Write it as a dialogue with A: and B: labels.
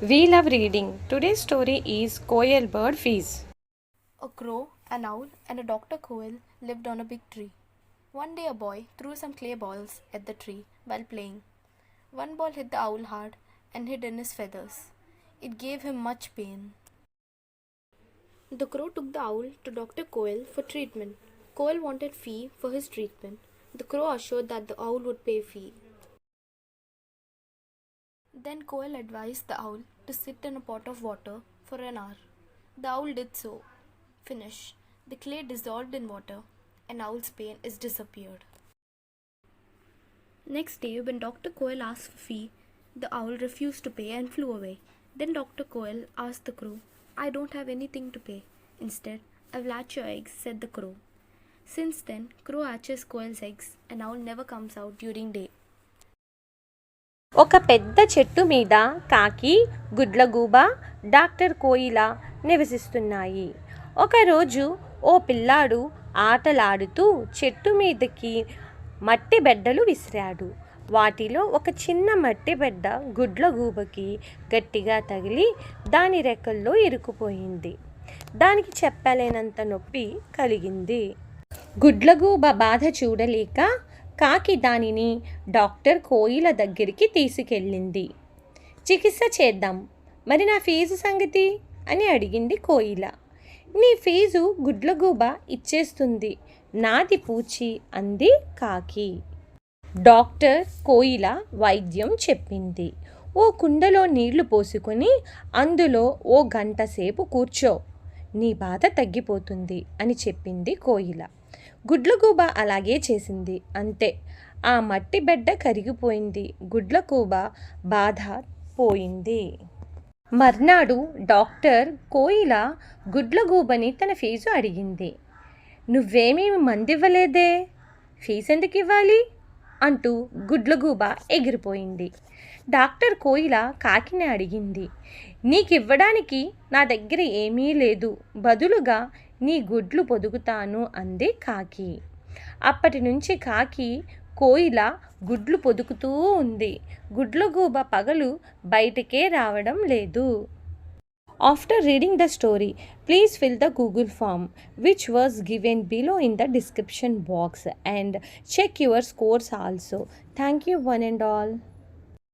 A: We love reading. Today's story is Koel Bird Fees.
B: A crow, an owl, and a Dr. Quail lived on a big tree. One day a boy threw some clay balls at the tree while playing. One ball hit the owl hard and hid in his feathers. It gave him much pain. The crow took the owl to Dr. Quail for treatment. Quail wanted fee for his treatment. The crow assured that the owl would pay fee. Then Quail advised the owl to sit in a pot of water for an hour. The owl did so. Finish. The clay dissolved in water and owl's pain is disappeared. Next day, when Dr. Quail asked for fee, the owl refused to pay and flew away. Then Dr. Quail asked the crow, I don't have anything to pay. Instead, I will hatch your eggs, said the crow. Since then, crow hatches quail's eggs and owl never comes out during day.
A: ఒక పెద్ద చెట్టు మీద కాకి, గుడ్లగూబ, doctor కోయిల నివసిస్తున్నాయి. ఒకరోజు ఓ పిల్లాడు ఆటలాడుతూ చెట్టు మీదకి మట్టి బెడ్డలు విసిరాడు. వాటిలో ఒక చిన్న మట్టి బెడ్డ గుడ్లగూబకి గట్టిగా తగిలి దాని రెక్కల్లో ఇరుక్కుపోయింది. దానికి చెప్పలేనంత నొప్పి కలిగింది. గుడ్లగూబ బాధ చూడలేక కాకి దానిని డాక్టర్ కోయిల దగ్గరికి తీసుకెళ్ళింది. చికిత్స చేద్దాం, మరి నా ఫీజు సంగతి అని అడిగింది కోయిల. నీ ఫీజు గుడ్లగూబ ఇచ్చేస్తుంది, నాది పూచి అంది కాకి. డాక్టర్ కోయిల వైద్యం చెప్పింది. ఓ కుండలో నీళ్లు పోసుకొని అందులో ఓ గంట సేపు కూర్చో, నీ బాధ తగ్గిపోతుంది అని చెప్పింది కోయిల. గుడ్లగూబ అలాగే చేసింది. అంతే, ఆ మట్టి బెడ్డ కరిగిపోయింది. గుడ్లగూబ బాధ పోయింది. మర్నాడు డాక్టర్ కోయిల గుడ్లగూబని తన ఫీజు అడిగింది. నువ్వేమీ మందివ్వలేదే, ఫీజు ఎందుకు ఇవ్వాలి అంటూ గుడ్లగూబ ఎగిరిపోయింది. డాక్టర్ కోయిల కాకిని అడిగింది. నీకివ్వడానికి నా దగ్గర ఏమీ లేదు, బదులుగా నీ గుడ్లు పొదుగుతాను అంది కాకి. అప్పటి నుంచి కాకి కోయిల గుడ్లు పొదుగుతూ ఉంది. గుడ్లగూబ పగలు బయటకే రావడం లేదు. After reading the story, please fill the Google form which was given below in the description box and check your scores also. Thank you one and all.